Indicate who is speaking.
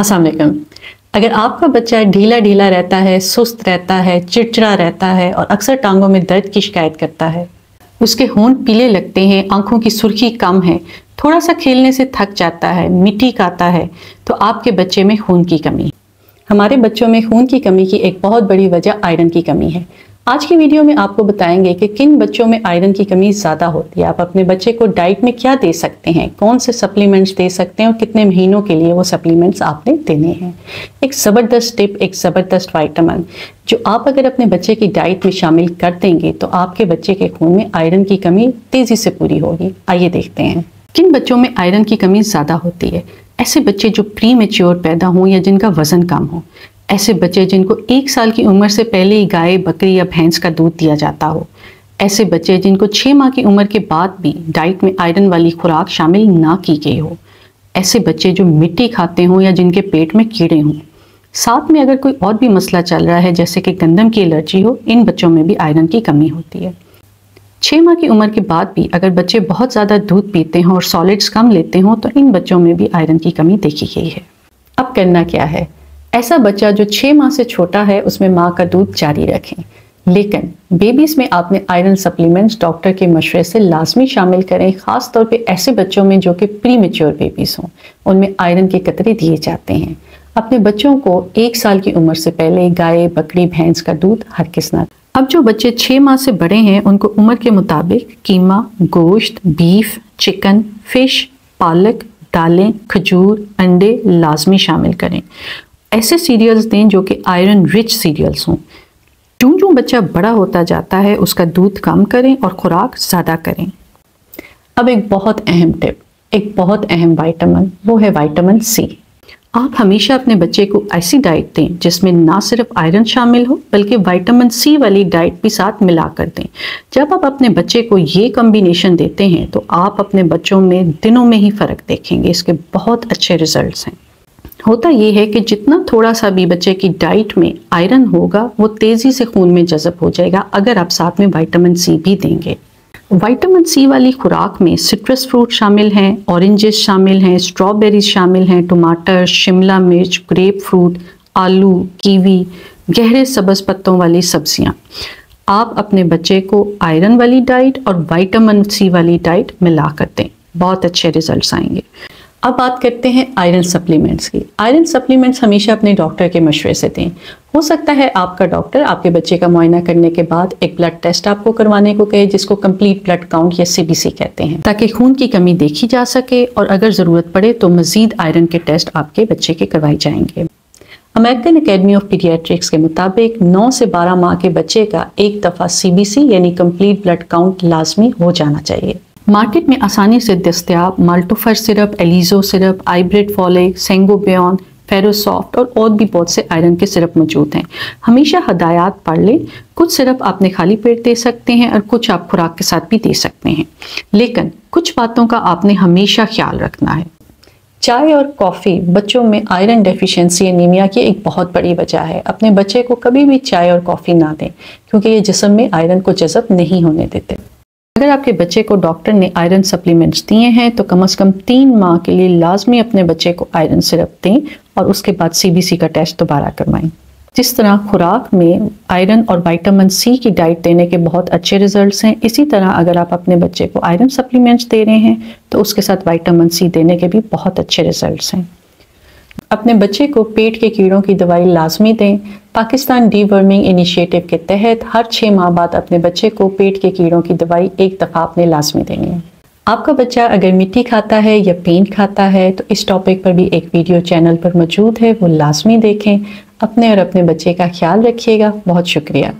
Speaker 1: अस्सलाम वालेकुम। अगर आपका बच्चा ढीला ढीला रहता है, सुस्त रहता है, चिड़चिड़ा रहता है और अक्सर टांगों में दर्द की शिकायत करता है, उसके होंठ पीले लगते हैं, आंखों की सुर्खी कम है, थोड़ा सा खेलने से थक जाता है, मिट्टी खाता है, तो आपके बच्चे में खून की कमी है। हमारे बच्चों में खून की कमी की एक बहुत बड़ी वजह आयरन की कमी है। आज की वीडियो में आपको बताएंगे कि किन बच्चों में आयरन की कमी ज़्यादा होती है। आप अपने बच्चे को डाइट में क्या दे सकते हैं, कौन से सप्लीमेंट्स दे सकते हैं और कितने महीनों के लिए वो सप्लीमेंट्स आपने देने हैं। एक ज़बरदस्त टिप, एक ज़बरदस्त विटामिन जो आप अगर अपने बच्चे की डाइट में शामिल कर देंगे तो आपके बच्चे के खून में आयरन की कमी तेज़ी से पूरी होगी। आइए देखते हैं किन बच्चों में आयरन की कमी ज़्यादा होती है। ऐसे बच्चे जो प्री मैच्योर पैदा हों या जिनका वज़न कम हो, ऐसे बच्चे जिनको 1 साल की उम्र से पहले ही गाय, बकरी या भैंस का दूध दिया जाता हो, ऐसे बच्चे जिनको 6 माह की उम्र के बाद भी डाइट में आयरन वाली खुराक शामिल ना की गई हो, ऐसे बच्चे जो मिट्टी खाते हों या जिनके पेट में कीड़े हों, साथ में अगर कोई और भी मसला चल रहा है जैसे कि गंदम की एलर्जी हो, इन बच्चों में भी आयरन की कमी होती है। 6 माह की उम्र के बाद भी अगर बच्चे बहुत ज़्यादा दूध पीते हों और सॉलिड्स कम लेते हों तो इन बच्चों में भी आयरन की कमी देखी गई है। अब करना क्या है? ऐसा बच्चा जो 6 माह से छोटा है उसमें माँ का दूध जारी रखें, लेकिन बेबीज़ में आपने आयरन सप्लीमेंट्स डॉक्टर के मशवरे से लाजमी शामिल करें। ख़ास तौर पे ऐसे बच्चों में जो कि प्री मैच्योर बेबीज़ हों, उनमें आयरन के कतरे दिए जाते हैं। अपने बच्चों को 1 साल की उम्र से पहले गाय, बकरी, भैंस का दूध हरगिज़ ना। अब जो बच्चे 6 माह से बड़े हैं उनको उम्र के मुताबिक कीमा, गोश्त, बीफ, चिकन, फिश, पालक, दालें, खजूर, अंडे लाजमी शामिल करें। ऐसे सीरियल्स दें जो कि आयरन रिच सीरियल्स हों। जो बच्चा बड़ा होता जाता है उसका दूध कम करें और खुराक ज़्यादा करें। अब एक बहुत अहम टिप, एक बहुत अहम विटामिन, वो है विटामिन सी। आप हमेशा अपने बच्चे को ऐसी डाइट दें जिसमें ना सिर्फ आयरन शामिल हो बल्कि विटामिन सी वाली डाइट भी साथ मिला कर दें। जब आप अपने बच्चे को ये कॉम्बिनेशन देते हैं तो आप अपने बच्चों में दिनों में ही फ़र्क देखेंगे। इसके बहुत अच्छे रिजल्ट्स हैं। होता ये है कि जितना थोड़ा सा भी बच्चे की डाइट में आयरन होगा वो तेज़ी से खून में जज़ब हो जाएगा अगर आप साथ में विटामिन सी भी देंगे। विटामिन सी वाली खुराक में सिट्रस फ्रूट शामिल हैं, ऑरेंजेस शामिल हैं, स्ट्रॉबेरीज शामिल हैं, टमाटर, शिमला मिर्च, ग्रेप फ्रूट, आलू, कीवी, गहरे सब्ज़ पत्तों वाली सब्जियां। आप अपने बच्चे को आयरन वाली डाइट और विटामिन सी वाली डाइट मिला कर दें, बहुत अच्छे रिजल्ट्स आएंगे। अब बात करते हैं आयरन सप्लीमेंट्स की। आयरन सप्लीमेंट्स हमेशा अपने डॉक्टर के मशवरे से दें। हो सकता है आपका डॉक्टर आपके बच्चे का मुआयना करने के बाद एक ब्लड टेस्ट आपको करवाने को कहे जिसको कंप्लीट ब्लड काउंट या सीबीसी कहते हैं, ताकि खून की कमी देखी जा सके और अगर ज़रूरत पड़े तो मज़ीद आयरन के टेस्ट आपके बच्चे के करवाए जाएंगे। अमेरिकन अकेडमी ऑफ पीडियाट्रिक्स के मुताबिक 9 से 12 माह के बच्चे का एक दफ़ा सीबीसी यानी कंप्लीट ब्लड काउंट लाजमी हो जाना चाहिए। मार्केट में आसानी से दस्तयाब माल्टोफर सिरप, एलिजो सिरप, आइब्रेट फॉलिक, सेंगोबियन, फेरोसॉफ्ट और भी बहुत से आयरन के सिरप मौजूद हैं। हमेशा हदायत पढ़ लें। कुछ सिरप आपने खाली पेट दे सकते हैं और कुछ आप खुराक के साथ भी दे सकते हैं, लेकिन कुछ बातों का आपने हमेशा ख्याल रखना है। चाय और कॉफ़ी बच्चों में आयरन डेफिशिएंसी एनीमिया की एक बहुत बड़ी वजह है। अपने बच्चे को कभी भी चाय और कॉफ़ी ना दें क्योंकि ये जिस्म में आयरन को जज़ब नहीं होने देते। अगर आपके बच्चे को डॉक्टर ने आयरन सप्लीमेंट्स दिए हैं तो से कम 3 माह के लिए लाजमी अपने बच्चे को आयरन सिरप दें और उसके बाद सीबीसी का टेस्ट दोबारा करवाएं। जिस तरह खुराक में आयरन और विटामिन सी की डाइट देने के बहुत अच्छे रिजल्ट्स हैं, इसी तरह अगर आप अपने बच्चे को आयरन सप्लीमेंट्स दे रहे हैं तो उसके साथ विटामिन सी देने के भी बहुत अच्छे रिजल्ट्स हैं। अपने बच्चे को पेट के कीड़ों की दवाई लाजमी दें। पाकिस्तान डीवर्मिंग इनिशिएटिव के तहत हर 6 माह बाद अपने बच्चे को पेट के कीड़ों की दवाई एक दफ़ा आपने लाजमी देनी है। आपका बच्चा अगर मिट्टी खाता है या पेंट खाता है तो इस टॉपिक पर भी एक वीडियो चैनल पर मौजूद है, वो लाजमी देखें। अपने और अपने बच्चे का ख्याल रखिएगा। बहुत शुक्रिया।